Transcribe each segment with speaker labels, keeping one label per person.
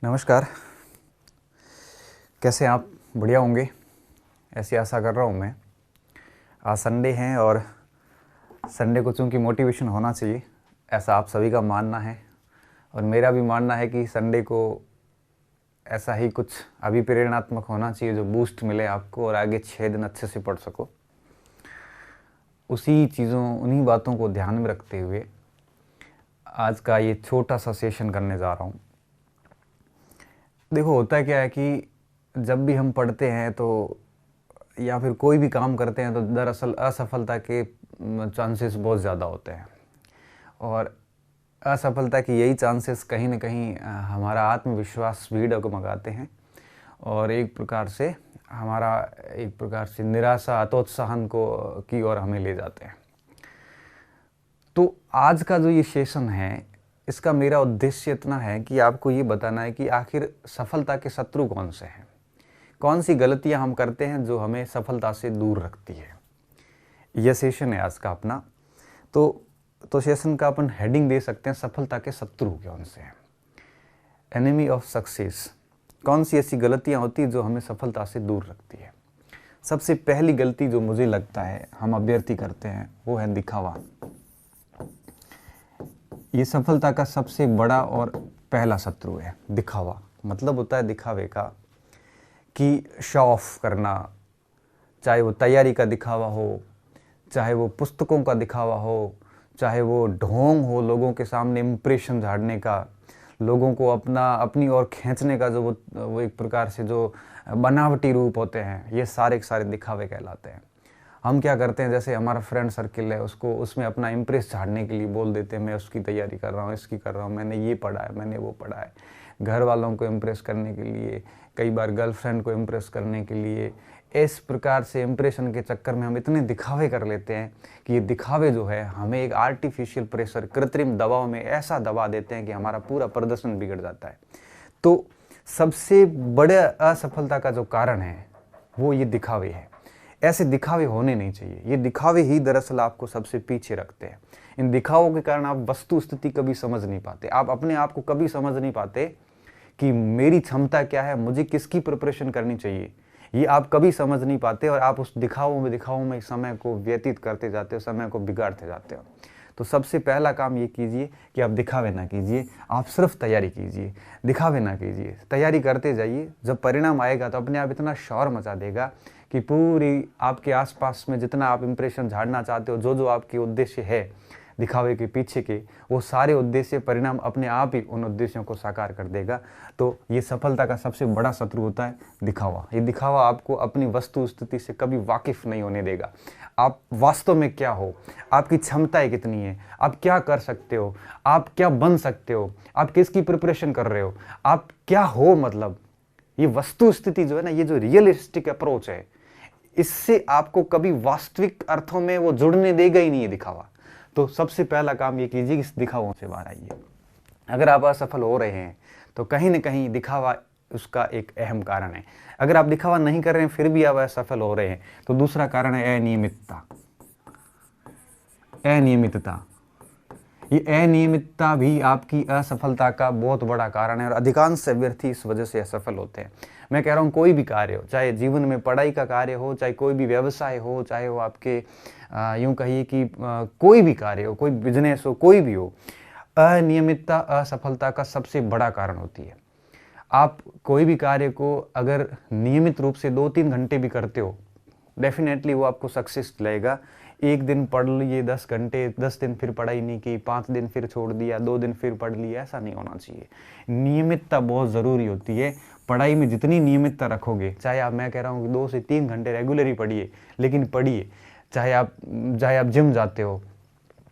Speaker 1: नमस्कार। कैसे आप? बढ़िया होंगे, ऐसी आशा कर रहा हूँ मैं। आज संडे है और संडे को चूँकि मोटिवेशन होना चाहिए, ऐसा आप सभी का मानना है और मेरा भी मानना है कि संडे को ऐसा ही कुछ अभिप्रेरणात्मक होना चाहिए जो बूस्ट मिले आपको और आगे 6 दिन अच्छे से पढ़ सको। उन्हीं बातों को ध्यान में रखते हुए आज का ये छोटा सा सेशन करने जा रहा हूँ। देखो, होता क्या है कि जब भी हम पढ़ते हैं तो या फिर कोई भी काम करते हैं तो दरअसल असफलता के चांसेस बहुत ज़्यादा होते हैं और असफलता की यही चांसेस कहीं ना कहीं हमारा आत्मविश्वास भी डगमगाते हैं और एक प्रकार से निराशा हतोत्साहन की ओर हमें ले जाते हैं। तो आज का जो ये सेशन है, इसका मेरा उद्देश्य इतना है कि आपको ये बताना है कि आखिर सफलता के शत्रु कौन से हैं, कौन सी गलतियां हम करते हैं जो हमें सफलता से दूर रखती है। यह सेशन है आज का अपना। तो सेशन का अपन हेडिंग दे सकते हैं, सफलता के शत्रु कौन से हैं, एनिमी ऑफ सक्सेस। कौन सी ऐसी गलतियां होती हैं जो हमें सफलता से दूर रखती है। सबसे पहली गलती जो मुझे लगता है हम अभ्यर्थी करते हैं वो है दिखावा। ये सफलता का सबसे बड़ा और पहला शत्रु है, दिखावा। मतलब होता है दिखावे का कि शो ऑफ करना, चाहे वो तैयारी का दिखावा हो, चाहे वो पुस्तकों का दिखावा हो, चाहे वो ढोंग हो, लोगों के सामने इम्प्रेशन झाड़ने का, लोगों को अपनी ओर खींचने का, जो वो एक प्रकार से जो बनावटी रूप होते हैं, ये सारे के सारे दिखावे कहलाते हैं। हम क्या करते हैं, जैसे हमारा फ्रेंड सर्किल है, उसमें अपना इम्प्रेस झाड़ने के लिए बोल देते हैं, मैं उसकी तैयारी कर रहा हूँ, इसकी कर रहा हूँ, मैंने ये पढ़ा है, मैंने वो पढ़ा है। घर वालों को इम्प्रेस करने के लिए, कई बार गर्लफ्रेंड को इम्प्रेस करने के लिए, इस प्रकार से इम्प्रेशन के चक्कर में हम इतने दिखावे कर लेते हैं कि ये दिखावे जो है हमें एक आर्टिफिशियल प्रेशर, कृत्रिम दबाव में ऐसा दबा देते हैं कि हमारा पूरा प्रदर्शन बिगड़ जाता है। तो सबसे बड़े असफलता का जो कारण है वो ये दिखावे है। ऐसे दिखावे होने नहीं चाहिए। ये दिखावे ही दरअसल आपको सबसे पीछे रखते हैं। इन दिखावों के कारण आप वस्तु स्थिति कभी समझ नहीं पाते, आप अपने आप को कभी समझ नहीं पाते कि मेरी क्षमता क्या है, मुझे किसकी प्रिपरेशन करनी चाहिए, ये आप कभी समझ नहीं पाते और आप उस दिखावों में समय को व्यतीत करते जाते हो, समय को बिगाड़ते जाते हो। तो सबसे पहला काम ये कीजिए कि आप दिखावे ना कीजिए, आप सिर्फ तैयारी कीजिए, दिखावे ना कीजिए। तैयारी करते जाइए, जब परिणाम आएगा तो अपने आप इतना शोर मचा देगा कि पूरी आपके आसपास में जितना आप इंप्रेशन झाड़ना चाहते हो, जो आपके उद्देश्य है दिखावे के पीछे के, वो सारे उद्देश्य परिणाम अपने आप ही उन उद्देश्यों को साकार कर देगा। तो ये सफलता का सबसे बड़ा शत्रु होता है दिखावा। ये दिखावा आपको अपनी वस्तु स्थिति से कभी वाकिफ नहीं होने देगा। आप वास्तव में क्या हो, आपकी क्षमताएं कितनी है, आप क्या कर सकते हो, आप क्या बन सकते हो, आप किसकी प्रिपरेशन कर रहे हो, आप क्या हो, मतलब ये वस्तु स्थिति जो है ना, ये जो रियलिस्टिक अप्रोच है, इससे आपको कभी वास्तविक अर्थों में वो जुड़ने देगा ही नहीं है दिखावा। तो सबसे पहला काम ये कीजिए कि इस दिखावों से बाहर आइए। अगर आप असफल हो रहे हैं तो कहीं ना कहीं दिखावा उसका एक अहम कारण है। अगर आप दिखावा नहीं कर रहे हैं फिर भी आप असफल हो रहे हैं तो दूसरा कारण है अनियमितता। ये अनियमितता भी आपकी असफलता का बहुत बड़ा कारण है और अधिकांश अभ्यर्थी इस वजह से असफल होते हैं। मैं कह रहा हूँ कोई भी कार्य हो, चाहे जीवन में पढ़ाई का कार्य हो, चाहे कोई भी व्यवसाय हो, चाहे वो आपके यूं कहिए कि कोई भी कार्य हो, कोई बिजनेस हो, कोई भी हो, अनियमितता असफलता का सबसे बड़ा कारण होती है। आप कोई भी कार्य को अगर नियमित रूप से 2-3 घंटे भी करते हो, डेफिनेटली वो आपको सक्सेस दिलाएगा। एक दिन पढ़ लिए 10 घंटे, 10 दिन फिर पढ़ाई नहीं की, 5 दिन फिर छोड़ दिया, 2 दिन फिर पढ़ लिया, ऐसा नहीं होना चाहिए। नियमितता बहुत ज़रूरी होती है। पढ़ाई में जितनी नियमितता रखोगे, चाहे मैं कह रहा हूँ कि 2 से 3 घंटे रेगुलरली पढ़िए, लेकिन पढ़िए। चाहे आप जिम जाते हो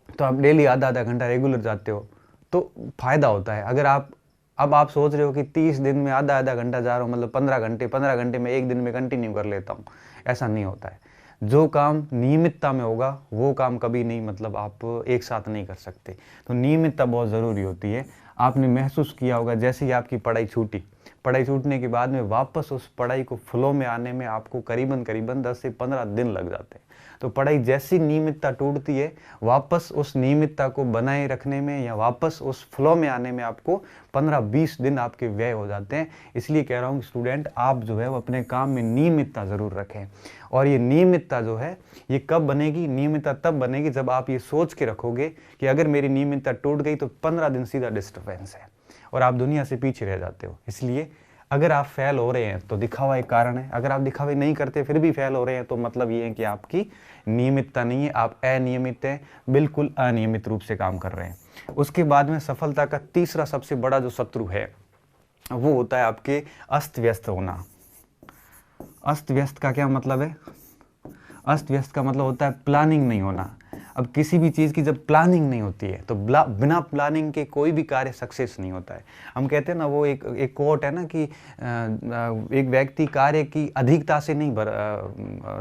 Speaker 1: तो आप डेली आधा घंटा रेगुलर जाते हो तो फायदा होता है। अगर आप सोच रहे हो कि 30 दिन में आधा घंटा जा रहा हूँ, मतलब 15 घंटे में एक दिन में कंटिन्यू कर लेता हूँ, ऐसा नहीं होता है। जो काम नियमितता में होगा वो काम कभी नहीं, मतलब आप एक साथ नहीं कर सकते। तो नियमितता बहुत ज़रूरी होती है। आपने महसूस किया होगा जैसे ही आपकी पढ़ाई छूटी, पढ़ाई छूटने के बाद में वापस उस पढ़ाई को फ्लो में आने में आपको करीबन करीबन 10 से 15 दिन लग जाते हैं। तो पढ़ाई जैसी नियमितता टूटती है, वापस उस नियमितता को बनाए रखने में या वापस उस फ्लो में आने में आपको 15-20 दिन आपके व्यय हो जाते हैं। इसलिए कह रहा हूँ कि स्टूडेंट, आप जो है वो अपने काम में नियमितता ज़रूर रखें। और ये नियमितता जो है ये कब बनेगी? नियमितता तब बनेगी जब आप ये सोच के रखोगे कि अगर मेरी नियमितता टूट गई तो 15 दिन सीधा डिस्टर्बेंस है और आप दुनिया से पीछे रह जाते हो। इसलिए अगर आप फेल हो रहे हैं तो दिखावा एक कारण है, अगर आप दिखावे नहीं करते फिर भी फेल हो रहे हैं तो मतलब ये है कि आपकी नियमितता नहीं है, आप अनियमित हैं, बिल्कुल अनियमित रूप से काम कर रहे हैं। उसके बाद में सफलता का तीसरा सबसे बड़ा जो शत्रु है वो होता है आपके अस्त व्यस्त होना। अस्त व्यस्त का क्या मतलब है? अस्त व्यस्त का मतलब होता है प्लानिंग नहीं होना। अब किसी भी चीज़ की जब प्लानिंग नहीं होती है तो बिना प्लानिंग के कोई भी कार्य सक्सेस नहीं होता है। हम कहते हैं ना, वो एक कोट है ना कि एक व्यक्ति कार्य की अधिकता से नहीं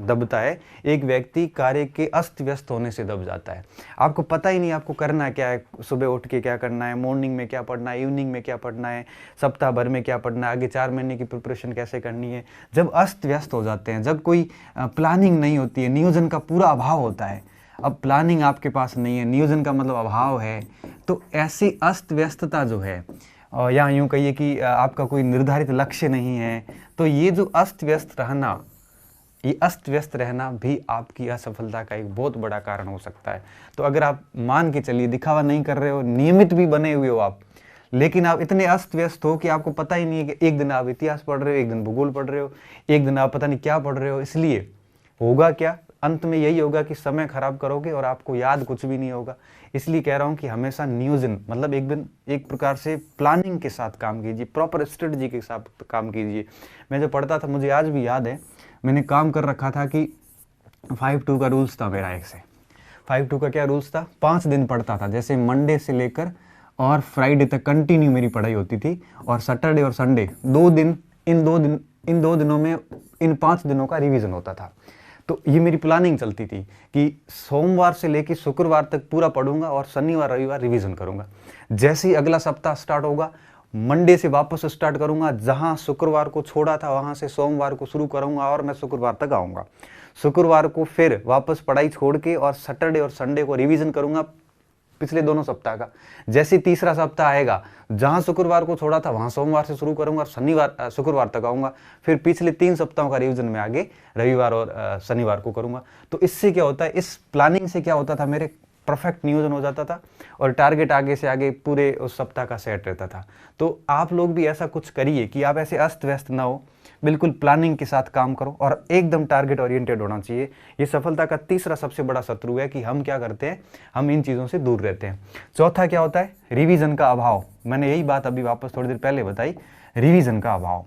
Speaker 1: दबता है, एक व्यक्ति कार्य के अस्त व्यस्त होने से दब जाता है। आपको पता ही नहीं आपको करना क्या है, सुबह उठ के क्या करना है, मॉर्निंग में क्या पढ़ना है, इवनिंग में क्या पढ़ना है, सप्ताह भर में क्या पढ़ना है, आगे 4 महीने की प्रिपरेशन कैसे करनी है। जब अस्त व्यस्त हो जाते हैं, जब कोई प्लानिंग नहीं होती है, नियोजन का पूरा अभाव होता है। अब प्लानिंग आपके पास नहीं है, नियोजन का मतलब अभाव है, तो ऐसी अस्त व्यस्तता जो है, और या यूँ कहिए कि आपका कोई निर्धारित लक्ष्य नहीं है, तो ये जो अस्त व्यस्त रहना, ये अस्त व्यस्त रहना भी आपकी असफलता का एक बहुत बड़ा कारण हो सकता है। तो अगर आप मान के चलिए दिखावा नहीं कर रहे हो, नियमित भी बने हुए हो आप, लेकिन आप इतने अस्त व्यस्त हो कि आपको पता ही नहीं है कि एक दिन आप इतिहास पढ़ रहे हो, एक दिन भूगोल पढ़ रहे हो, एक दिन आप पता नहीं क्या पढ़ रहे हो, इसलिए होगा क्या? अंत में यही होगा कि समय खराब करोगे और आपको याद कुछ भी नहीं होगा। इसलिए कह रहा हूँ कि हमेशा नियोजन मतलब एक प्रकार से प्लानिंग के साथ काम कीजिए, प्रॉपर स्ट्रेटजी के साथ काम कीजिए। मैं जो पढ़ता था, मुझे आज भी याद है, मैंने काम कर रखा था कि 5-2 का रूल्स था मेरा। एक से 5-2 का क्या रूल्स था? 5 दिन पढ़ता था, जैसे मंडे से लेकर और फ्राइडे तक कंटिन्यू मेरी पढ़ाई होती थी, और सैटरडे और संडे 2 दिन, इन दो दिनों में इन 5 दिनों का रिवीजन होता था। तो ये मेरी प्लानिंग चलती थी कि सोमवार से लेकर शुक्रवार तक पूरा पढ़ूंगा और शनिवार रविवार रिवीजन करूंगा। जैसे ही अगला सप्ताह स्टार्ट होगा, मंडे से वापस स्टार्ट करूंगा, जहां शुक्रवार को छोड़ा था वहां से सोमवार को शुरू करूंगा और मैं शुक्रवार तक आऊंगा। शुक्रवार को फिर वापस पढ़ाई छोड़ के और सैटरडे और संडे को रिवीजन करूंगा पिछले दोनों सप्ताह का। जैसे तीसरा सप्ताह आएगा, जहां शुक्रवार को छोड़ा था वहां सोमवार से शुरू करूंगा और शुक्रवार तक आऊंगा। फिर पिछले 3 सप्ताहों का रिवीजन में आगे रविवार और शनिवार को करूंगा। तो इससे क्या होता है, इस प्लानिंग से क्या होता था, मेरे परफेक्ट नियोजन हो जाता था और टारगेट आगे से आगे पूरे उस सप्ताह का सेट रहता था। तो आप लोग भी ऐसा कुछ करिए कि आप ऐसे अस्त व्यस्त ना हो, बिल्कुल प्लानिंग के साथ काम करो और एकदम टारगेट ओरिएंटेड होना चाहिए। ये सफलता का तीसरा सबसे बड़ा शत्रु है कि हम क्या करते हैं, हम इन चीज़ों से दूर रहते हैं। चौथा क्या होता है? रिवीजन का अभाव। मैंने यही बात अभी वापस थोड़ी देर पहले बताई, रिवीजन का अभाव।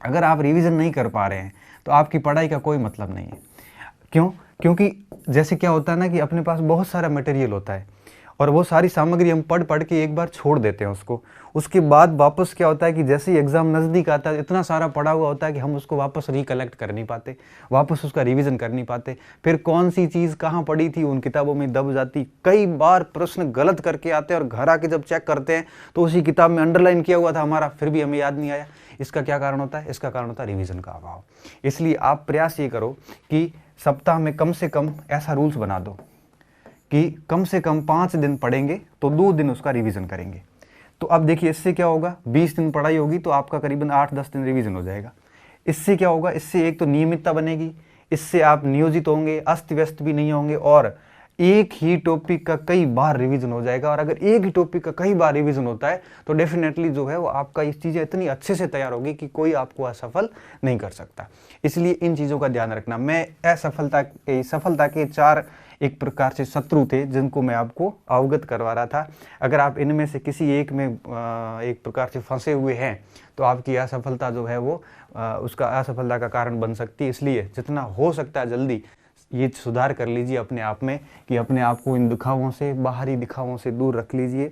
Speaker 1: अगर आप रिवीजन नहीं कर पा रहे हैं तो आपकी पढ़ाई का कोई मतलब नहीं है। क्यों? क्योंकि जैसे क्या होता है ना कि अपने पास बहुत सारा मटेरियल होता है और वो सारी सामग्री हम पढ़ के एक बार छोड़ देते हैं उसको। उसके बाद वापस क्या होता है कि जैसे ही एग्जाम नज़दीक आता है, इतना सारा पढ़ा हुआ होता है कि हम उसको वापस रिकलेक्ट कर नहीं पाते, वापस उसका रिवीजन कर नहीं पाते। फिर कौन सी चीज़ कहाँ पढ़ी थी उन किताबों में दब जाती। कई बार प्रश्न गलत करके आते हैं और घर आके जब चेक करते हैं तो उसी किताब में अंडरलाइन किया हुआ था हमारा, फिर भी हमें याद नहीं आया। इसका क्या कारण होता है? इसका कारण होता है रिवीजन का अभाव। इसलिए आप प्रयास ये करो कि सप्ताह में कम से कम ऐसा रूल्स बना दो कि कम से कम 5 दिन पढ़ेंगे तो 2 दिन उसका रिवीजन करेंगे। तो अब देखिए इससे क्या होगा, 20 दिन पढ़ाई होगी तो आपका करीबन 8-10 दिन रिवीजन हो जाएगा। इससे क्या होगा, इससे एक तो नियमितता बनेगी, इससे आप नियोजित होंगे, अस्त व्यस्त भी नहीं होंगे और एक ही टॉपिक का कई बार रिवीजन हो जाएगा। और अगर एक ही टॉपिक का कई बार रिवीजन होता है तो डेफिनेटली जो है वो आपका इस चीज़ें इतनी अच्छे से तैयार होगी कि कोई आपको असफल नहीं कर सकता। इसलिए इन चीज़ों का ध्यान रखना। मैं सफलता के 4 एक प्रकार से शत्रु थे जिनको मैं आपको अवगत करवा रहा था। अगर आप इनमें से किसी एक में एक प्रकार से फंसे हुए हैं तो आपकी असफलता जो है वो उसका असफलता का कारण बन सकती है। इसलिए जितना हो सकता है जल्दी ये सुधार कर लीजिए अपने आप में कि अपने आप को इन दिखावों से, बाहरी दिखावों से दूर रख लीजिए।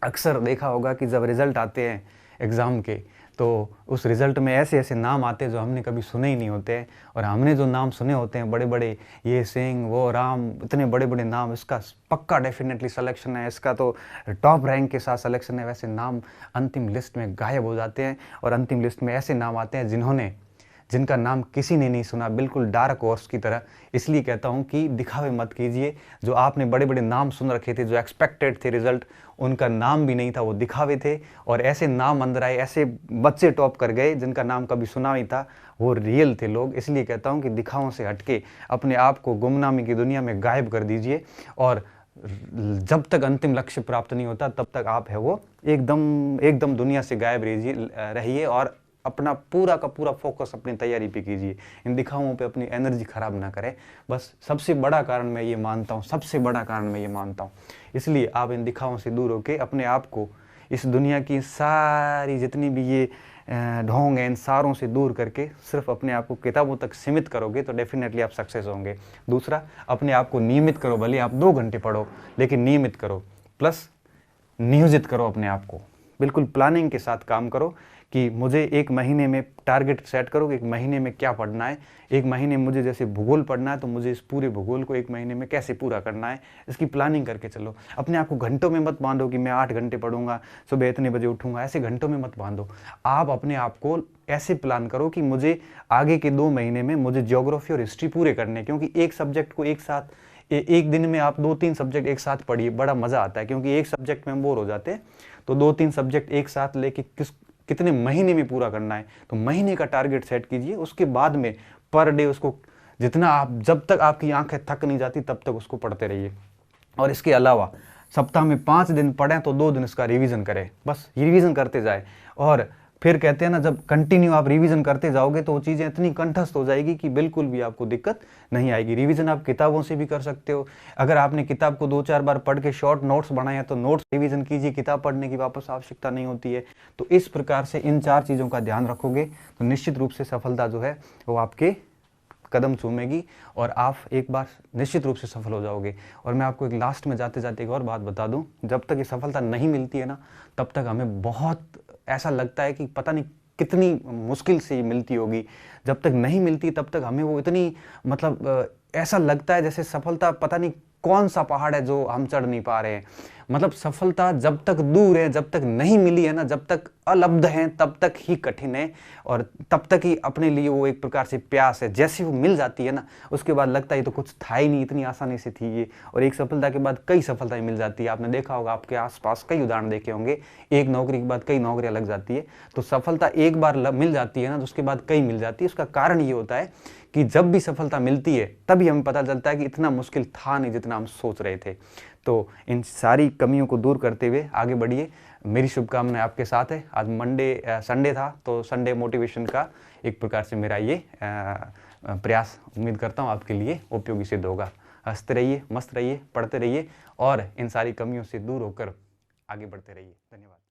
Speaker 1: अक्सर देखा होगा कि जब रिजल्ट आते हैं एग्ज़ाम के तो उस रिज़ल्ट में ऐसे ऐसे नाम आते हैं जो हमने कभी सुने ही नहीं होते हैं, और हमने जो नाम सुने होते हैं बड़े बड़े, ये सिंह वो राम, इतने बड़े बड़े नाम, इसका पक्का डेफिनेटली सिलेक्शन है, इसका तो टॉप रैंक के साथ सिलेक्शन है, वैसे नाम अंतिम लिस्ट में गायब हो जाते हैं। और अंतिम लिस्ट में ऐसे नाम आते हैं जिनका नाम किसी ने नहीं सुना, बिल्कुल डार्क हॉर्स की तरह। इसलिए कहता हूँ कि दिखावे मत कीजिए। जो आपने बड़े बड़े नाम सुन रखे थे, जो एक्सपेक्टेड थे रिजल्ट, उनका नाम भी नहीं था, वो दिखावे थे। और ऐसे नाम अंदर आए, ऐसे बच्चे टॉप कर गए जिनका नाम कभी सुना नहीं था, वो रियल थे लोग। इसलिए कहता हूँ कि दिखावों से हटके अपने आप को गुमनामी की दुनिया में गायब कर दीजिए, और जब तक अंतिम लक्ष्य प्राप्त नहीं होता तब तक आप है वो एकदम दुनिया से गायब रहिए, और अपना पूरा का पूरा फोकस अपनी तैयारी पे कीजिए। इन दिखावों पे अपनी एनर्जी खराब ना करें। बस सबसे बड़ा कारण मैं ये मानता हूँ, इसलिए आप इन दिखावों से दूर होकर अपने आप को इस दुनिया की सारी जितनी भी ये ढोंग हैं, इन सारों से दूर करके सिर्फ अपने आप को किताबों तक सीमित करोगे तो डेफिनेटली आप सक्सेस होंगे। दूसरा, अपने आप को नियमित करो, भले आप 2 घंटे पढ़ो लेकिन नियमित करो, प्लस नियोजित करो अपने आप को, बिल्कुल प्लानिंग के साथ काम करो कि मुझे 1 महीने में टारगेट सेट करो कि 1 महीने में क्या पढ़ना है। 1 महीने में मुझे जैसे भूगोल पढ़ना है तो मुझे इस पूरे भूगोल को 1 महीने में कैसे पूरा करना है, इसकी प्लानिंग करके चलो। अपने आप को घंटों में मत बांधो कि मैं 8 घंटे पढ़ूंगा, सुबह इतने बजे उठूंगा, ऐसे घंटों में मत बांधो। आप अपने आप को ऐसे प्लान करो कि मुझे आगे के 2 महीने में मुझे ज्योग्राफी और हिस्ट्री पूरे करने, क्योंकि एक सब्जेक्ट को एक साथ एक दिन में आप 2-3 सब्जेक्ट एक साथ पढ़िए, बड़ा मज़ा आता है, क्योंकि एक सब्जेक्ट में हम बोर हो जाते हैं। तो 2-3 सब्जेक्ट एक साथ लेके कितने महीने में पूरा करना है, तो महीने का टारगेट सेट कीजिए। उसके बाद में पर डे उसको जितना आप, जब तक आपकी आंखें थक नहीं जाती तब तक उसको पढ़ते रहिए। और इसके अलावा सप्ताह में 5 दिन पढ़ें तो 2 दिन इसका रिवीजन करें, बस रिवीजन करते जाए। और फिर कहते हैं ना, जब कंटिन्यू आप रिवीजन करते जाओगे तो वो चीज़ें इतनी कंठस्थ हो जाएगी कि बिल्कुल भी आपको दिक्कत नहीं आएगी। रिवीजन आप किताबों से भी कर सकते हो। अगर आपने किताब को 2-4 बार पढ़ के शॉर्ट नोट्स बनाए हैं तो नोट्स रिवीजन कीजिए, किताब पढ़ने की वापस आवश्यकता नहीं होती है। तो इस प्रकार से इन 4 चीज़ों का ध्यान रखोगे तो निश्चित रूप से सफलता जो है वो आपके कदम चूमेगी, और आप एक बार निश्चित रूप से सफल हो जाओगे। और मैं आपको एक लास्ट में जाते जाते एक और बात बता दूं, जब तक ये सफलता नहीं मिलती है ना, तब तक हमें बहुत ऐसा लगता है कि पता नहीं कितनी मुश्किल से मिलती होगी। जब तक नहीं मिलती तब तक हमें वो इतनी ऐसा लगता है जैसे सफलता पता नहीं कौन सा पहाड़ है जो हम चढ़ नहीं पा रहे हैं। मतलब सफलता जब तक दूर है, जब तक नहीं मिली है ना, जब तक अलब्ध है तब तक ही कठिन है, और तब तक ही अपने लिए वो एक प्रकार से प्यास है। जैसे वो मिल जाती है ना, उसके बाद लगता है तो कुछ था ही नहीं, इतनी आसानी से थी ये। और एक सफलता के बाद कई सफलताएं मिल जाती है। आपने देखा होगा, आपके आसपास कई उदाहरण देखे होंगे, एक नौकरी के बाद कई नौकरियां लग जाती है। तो सफलता एक बार मिल जाती है ना, तो उसके बाद कई मिल जाती है। उसका कारण ये होता है कि जब भी सफलता मिलती है तभी हमें पता चलता है कि इतना मुश्किल था नहीं जितना हम सोच रहे थे। तो इन सारी कमियों को दूर करते हुए आगे बढ़िए। मेरी शुभकामनाएं आपके साथ है। आज संडे था, तो संडे मोटिवेशन का एक प्रकार से मेरा ये प्रयास, उम्मीद करता हूँ आपके लिए उपयोगी सिद्ध होगा। हंसते रहिए, मस्त रहिए, पढ़ते रहिए, और इन सारी कमियों से दूर होकर आगे बढ़ते रहिए। धन्यवाद।